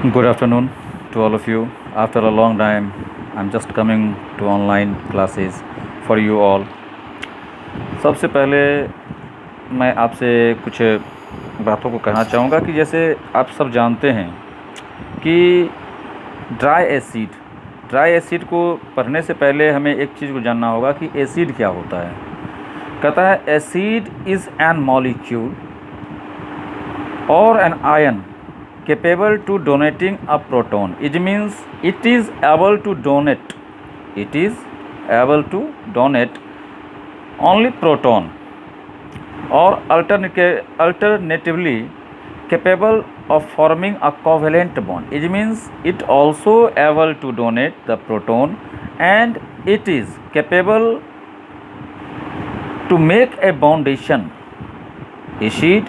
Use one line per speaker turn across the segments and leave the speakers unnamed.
Good afternoon to all of you. After a long time, I'm just coming to online classes for you all. सबसे पहले मैं आपसे कुछ बातों को कहना चाहूँगा कि जैसे आप सब जानते हैं कि ड्राई एसिड को पढ़ने से पहले हमें एक चीज़ को जानना होगा कि एसिड क्या होता है। कहता है एसिड इज़ एन मॉलिक्यूल और an ion capable to donating a proton. It means it is able to donate only proton, or alternatively capable of forming a covalent bond. It means it also able to donate the proton, and it is capable to make a bondation. Acid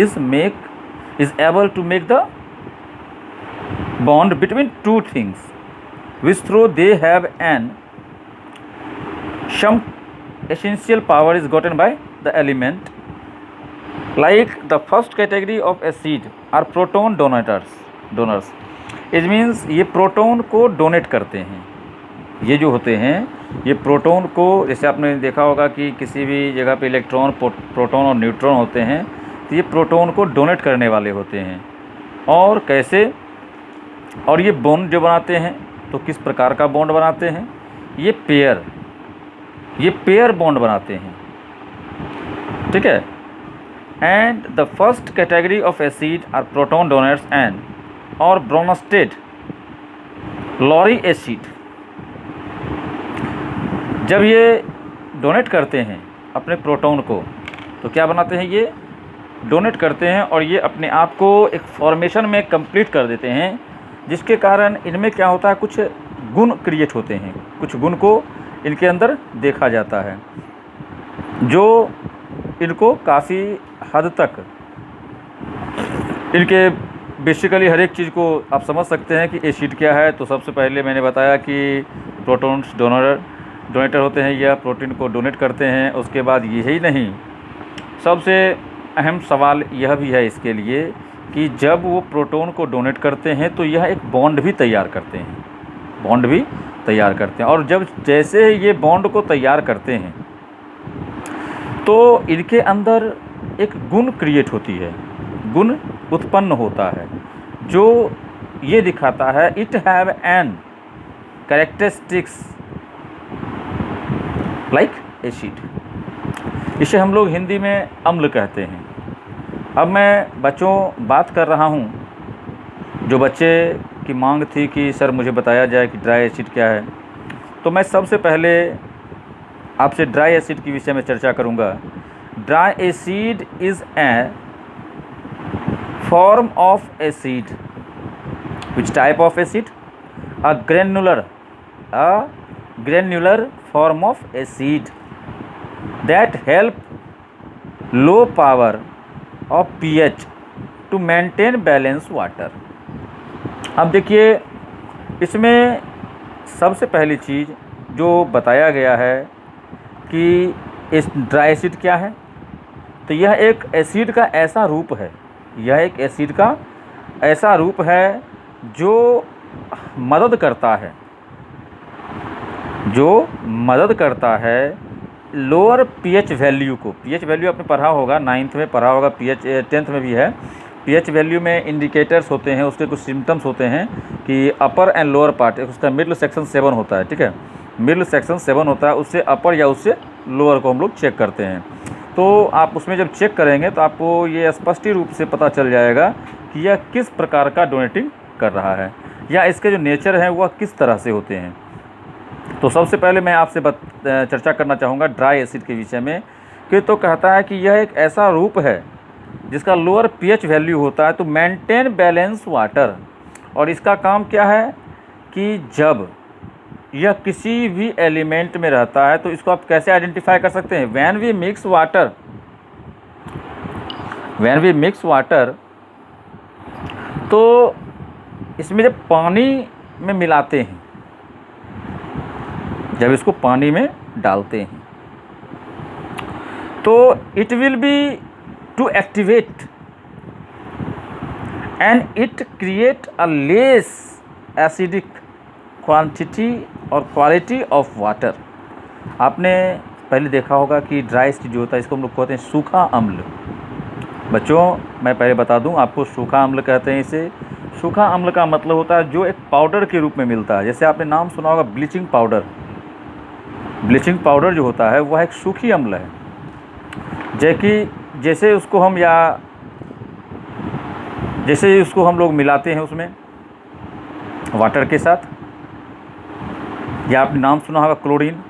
is able to make the bond between two things, which through they have some essential power is gotten by the element. Like the first category of acid are proton donors. It means ये proton को donate करते हैं। ये जो होते हैं ये proton को, जैसे आपने देखा होगा कि किसी भी जगह पे इलेक्ट्रॉन, प्रोटॉन और न्यूट्रॉन होते हैं, तो ये प्रोटॉन को डोनेट करने वाले होते हैं। और कैसे, और ये बॉन्ड जो बनाते हैं तो किस प्रकार का बॉन्ड बनाते हैं, ये पेयर बॉन्ड बनाते हैं, ठीक है। And the first category of acid are proton donors and और ब्रोनस्टेड लॉरी एसिड। जब ये डोनेट करते हैं अपने प्रोटॉन को तो क्या बनाते हैं, ये डोनेट करते हैं और ये अपने आप को एक फॉर्मेशन में कंप्लीट कर देते हैं, जिसके कारण इनमें क्या होता है, कुछ गुण क्रिएट होते हैं, कुछ गुण को इनके अंदर देखा जाता है जो इनको काफ़ी हद तक, इनके बेसिकली हर एक चीज़ को आप समझ सकते हैं कि एसिड क्या है। तो सबसे पहले मैंने बताया कि प्रोटॉन्स डोनेटर होते हैं या प्रोटीन को डोनेट करते हैं। उसके बाद यही नहीं, सबसे अहम सवाल यह भी है इसके लिए कि जब वो प्रोटॉन को डोनेट करते हैं तो यह एक बॉन्ड भी तैयार करते हैं, और जब जैसे ये बॉन्ड को तैयार करते हैं तो इनके अंदर एक गुण क्रिएट होती है, गुण उत्पन्न होता है जो ये दिखाता है it have an characteristics like acid. इसे हम लोग हिंदी में अम्ल कहते हैं। अब मैं बच्चों बात कर रहा हूँ, जो बच्चे की मांग थी कि सर मुझे बताया जाए कि ड्राई एसिड क्या है, तो मैं सबसे पहले आपसे ड्राई एसिड के विषय में चर्चा करूँगा। Dry acid is a form of acid. Which type of acid? A granular form of acid that help low power of pH to maintain balance water। अब देखिए, इसमें सबसे पहली चीज़ जो बताया गया है कि इस ड्राई एसिड क्या है, तो यह एक एसिड का ऐसा रूप है, जो मदद करता है लोअर पीएच वैल्यू को। पीएच वैल्यू आपने पढ़ा होगा, 9th में पढ़ा होगा, पीएच 10th में भी है। पीएच वैल्यू में इंडिकेटर्स होते हैं, उसके कुछ सिम्टम्स होते हैं कि अपर एंड लोअर पार्ट, उसका मिडल सेक्शन 7 होता है, ठीक है। मिडल सेक्शन 7 होता है, उससे अपर या उससे लोअर को हम लोग चेक करते हैं। तो आप उसमें जब चेक करेंगे तो आपको ये स्पष्ट रूप से पता चल जाएगा कि यह किस प्रकार का डोनेटिंग कर रहा है या इसके जो नेचर है वह किस तरह से होते हैं। तो सबसे पहले मैं आपसे चर्चा करना चाहूँगा ड्राई एसिड के विषय में कि तो कहता है कि यह एक ऐसा रूप है जिसका लोअर पीएच वैल्यू होता है, तो मेंटेन बैलेंस वाटर। और इसका काम क्या है कि जब यह किसी भी एलिमेंट में रहता है तो इसको आप कैसे आइडेंटिफाई कर सकते हैं, व्हेन वी मिक्स वाटर, तो इसमें जब पानी में मिलाते हैं, जब इसको पानी में डालते हैं तो it will be to activate and it create a less acidic quantity और क्वालिटी ऑफ वाटर। आपने पहले देखा होगा कि ड्राई एसिड जो होता है इसको हम लोग कहते हैं सूखा अम्ल। बच्चों मैं पहले बता दूं आपको, सूखा अम्ल कहते हैं इसे। सूखा अम्ल का मतलब होता है जो एक पाउडर के रूप में मिलता है। जैसे आपने नाम सुना होगा ब्लीचिंग पाउडर। ब्लीचिंग पाउडर जो होता है वह एक सूखी अम्ल है। जैसे उसको हम लोग मिलाते हैं उसमें वाटर के साथ, या आपने नाम सुना होगा क्लोरीन।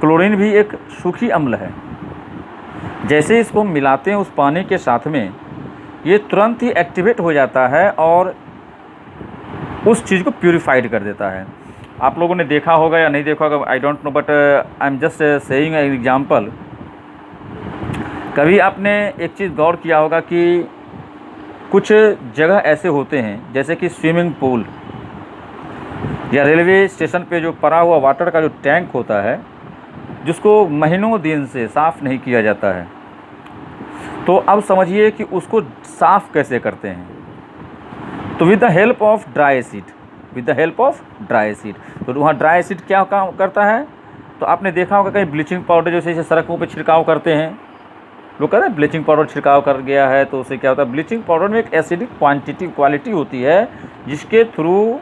क्लोरीन भी एक सूखी अम्ल है। जैसे इसको हम मिलाते हैं उस पानी के साथ में, ये तुरंत ही एक्टिवेट हो जाता है और उस चीज़ को प्यूरिफाइड कर देता है। आप लोगों ने देखा होगा या नहीं देखा होगा, I don't know, but I am just saying an example. कभी आपने एक चीज़ गौर किया होगा कि कुछ जगह ऐसे होते हैं जैसे कि स्विमिंग पूल या रेलवे स्टेशन पे जो पड़ा हुआ वाटर का जो टैंक होता है, जिसको महीनों दिन से साफ़ नहीं किया जाता है। तो अब समझिए कि उसको साफ़ कैसे करते हैं। तो with the help of dry acid, तो वहाँ ड्राई एसिड क्या काम करता है। तो आपने देखा होगा कहीं ब्लीचिंग पाउडर जैसे सड़कों पे छिड़काव करते हैं, लोग कहते हैं ब्लीचिंग पाउडर छिड़काव कर गया है, तो उससे क्या होता है, ब्लीचिंग पाउडर में एक एसिडिक क्वालिटी होती है जिसके थ्रू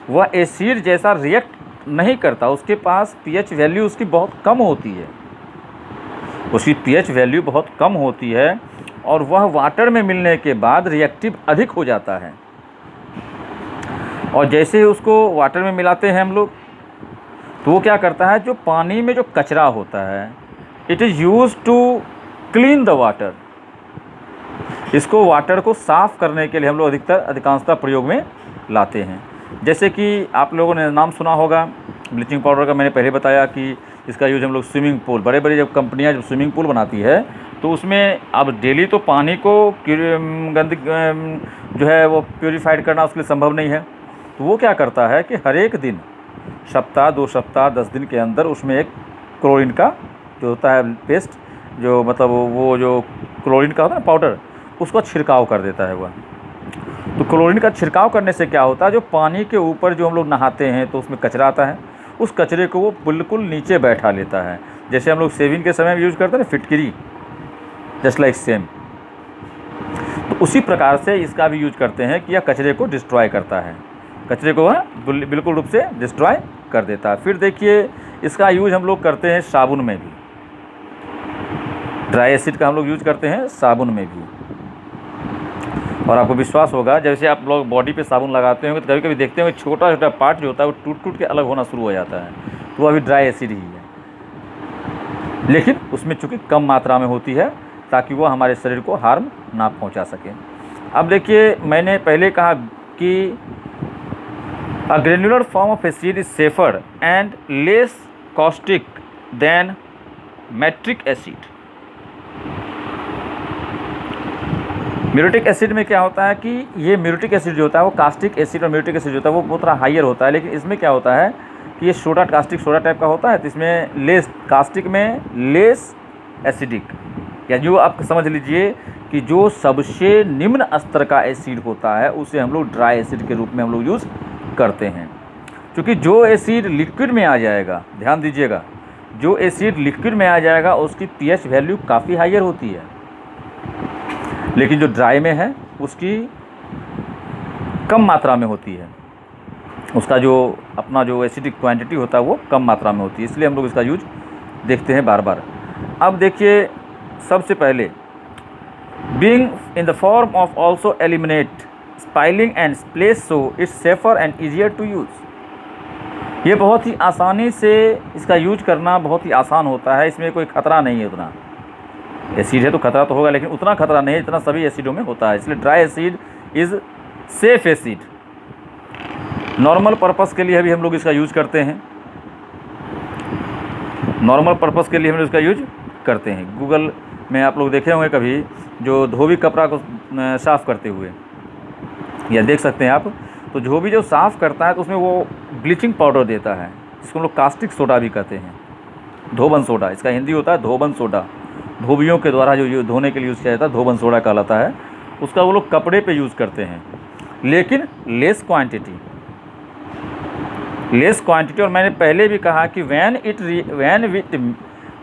वह एसिड जैसा रिएक्ट नहीं करता। उसके पास पीएच वैल्यू उसकी बहुत कम होती है, और वह वाटर में मिलने के बाद रिएक्टिव अधिक हो जाता है। और जैसे ही उसको वाटर में मिलाते हैं हम लोग, तो वो क्या करता है, जो पानी में जो कचरा होता है, it is use to clean the water. इसको वाटर को साफ़ करने के लिए हम लोग अधिकांशतः प्रयोग में लाते हैं। जैसे कि आप लोगों ने नाम सुना होगा ब्लीचिंग पाउडर का, मैंने पहले बताया कि इसका यूज़ हम लोग स्विमिंग पूल, बड़े जब कंपनियां जब स्विमिंग पूल बनाती है तो उसमें अब डेली तो पानी को जो है वो प्यूरिफाइड करना उसके लिए संभव नहीं है। तो वो क्या करता है कि हर एक दिन, सप्ताह 2 सप्ताह 10 दिन के अंदर उसमें एक क्लोरीन का जो होता है पेस्ट, जो मतलब वो जो क्लोरीन का होता है ना पाउडर, उसको छिड़काव कर देता है वह। तो क्लोरीन का छिड़काव करने से क्या होता है, जो पानी के ऊपर जो हम लोग नहाते हैं तो उसमें कचरा आता है, उस कचरे को वो बिल्कुल नीचे बैठा लेता है। जैसे हम लोग शेविंग के समय यूज़ करते हैं ना फिटकरी, जस्ट लाइक सेम। तो उसी प्रकार से इसका भी यूज करते हैं कि यह कचरे को डिस्ट्रॉय करता है, कचरे को वह बिल्कुल रूप से डिस्ट्रॉय कर देता है। फिर देखिए इसका यूज हम लोग करते हैं साबुन में भी, ड्राई एसिड का हम लोग यूज करते हैं साबुन में भी। और आपको विश्वास होगा, जैसे आप लोग बॉडी पे साबुन लगाते होंगे तो कभी कभी देखते होंगे छोटा छोटा पार्ट जो होता है वो टूट के अलग होना शुरू हो जाता है, तो वो अभी ड्राई एसिड ही है, लेकिन उसमें चूँकि कम मात्रा में होती है ताकि वो हमारे शरीर को हार्म ना पहुंचा सके। अब देखिए मैंने पहले कहा कि a granular form of acid is safer and less caustic than muriatic acid. Muriatic acid में क्या होता है कि ये म्यूरेटिक एसिड जो होता है वो कास्टिक एसिड और म्यूरेटिक एसिड जो होता है वो बहुत थोड़ा हाइयर होता है, लेकिन इसमें क्या होता है कि ये सोडा, कास्टिक सोडा टाइप का होता है, तो इसमें लेस, कास्टिक में लेस एसिडिक, या जो आप समझ लीजिए कि जो सबसे निम्न स्तर का एसिड होता है उसे हम लोग ड्राई एसिड के रूप में हम लोग यूज़ करते हैं। क्योंकि जो एसिड लिक्विड में आ जाएगा, ध्यान दीजिएगा, जो एसिड लिक्विड में आ जाएगा उसकी पीएच वैल्यू काफ़ी हाइयर होती है, लेकिन जो ड्राई में है उसकी कम मात्रा में होती है, उसका जो अपना जो एसिडिक क्वांटिटी होता है वो कम मात्रा में होती है, इसलिए हम लोग इसका यूज देखते हैं बार बार। अब देखिए सबसे पहले being in the form of also eliminate spilling and splash, so it's safer and easier to use. ये बहुत ही आसानी से इसका यूज करना बहुत ही आसान होता है, इसमें कोई ख़तरा नहीं है। उतना एसिड है तो खतरा तो होगा, लेकिन उतना खतरा नहीं है जितना सभी एसिडों में होता है, इसलिए dry acid is safe acid. Normal purpose के लिए भी हम लोग इसका यूज़ करते हैं, नॉर्मल पर्पस के लिए हम लोग इसका यूज करते हैं। गूगल में आप लोग देखे होंगे कभी जो धोबी कपड़ा को साफ़ करते हुए, या देख सकते हैं आप, तो धोबी जो साफ़ करता है तो उसमें वो ब्लीचिंग पाउडर देता है, जिसको हम लोग कास्टिक सोडा भी कहते हैं, धोबन सोडा, इसका हिंदी होता है धोबन सोडा। धोबियों के द्वारा जो धोने के लिए यूज़ किया जाता है धोबन सोडा कहलाता है, उसका वो लोग कपड़े पे यूज़ करते हैं, लेकिन लेस क्वांटिटी। और मैंने पहले भी कहा कि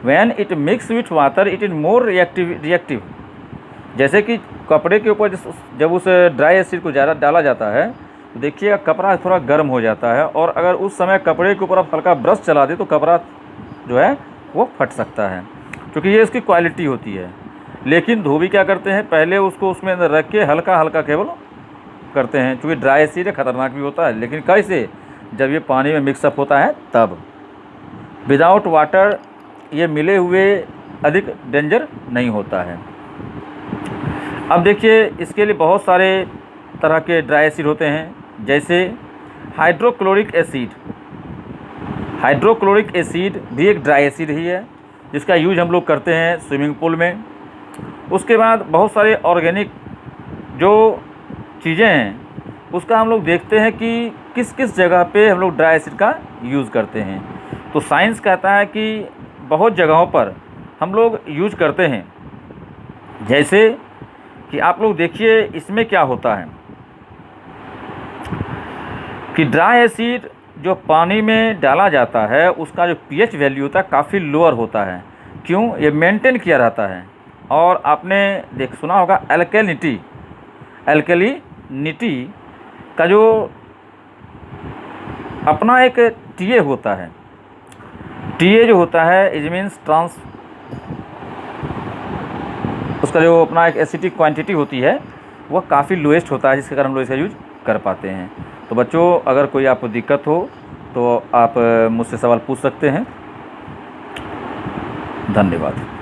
when it mix with water it is more reactive. जैसे कि कपड़े के ऊपर जब उस ड्राई एसिड को ज़्यादा डाला जाता है तो देखिएगा कपड़ा थोड़ा गर्म हो जाता है, और अगर उस समय कपड़े के ऊपर आप हल्का ब्रश चला दे तो कपड़ा जो है वो फट सकता है, क्योंकि ये इसकी क्वालिटी होती है। लेकिन धोबी क्या करते हैं, पहले उसको उसमें अंदर रख के हल्का हल्का केवल करते हैं, क्योंकि ड्राई एसिड है, ख़तरनाक भी होता है। लेकिन कैसे, जब ये पानी में मिक्सअप होता है तब। विदाउट वाटर ये मिले हुए अधिक डेंजर नहीं होता है। अब देखिए इसके लिए बहुत सारे तरह के ड्राई एसिड होते हैं, जैसे हाइड्रोक्लोरिक एसिड भी एक ड्राई एसिड ही है, जिसका यूज हम लोग करते हैं स्विमिंग पूल में। उसके बाद बहुत सारे ऑर्गेनिक जो चीज़ें हैं उसका हम लोग देखते हैं कि किस किस जगह पे हम लोग ड्राई एसिड का यूज़ करते हैं। तो साइंस कहता है कि बहुत जगहों पर हम लोग यूज करते हैं। जैसे कि आप लोग देखिए इसमें क्या होता है कि ड्राई एसिड जो पानी में डाला जाता है उसका जो पीएच वैल्यू होता है काफ़ी लोअर होता है। क्यों, ये मेंटेन किया रहता है। और आपने सुना होगा एल्कलिनिटी का जो अपना एक टीए होता है। टीए जो होता है इज मीन्स उसका जो अपना एक एसिडिक क्वांटिटी होती है वह काफ़ी लोएस्ट होता है, जिसके कारण हम लोग इसका यूज कर पाते हैं। तो बच्चों, अगर कोई आपको दिक्कत हो तो आप मुझसे सवाल पूछ सकते हैं। धन्यवाद।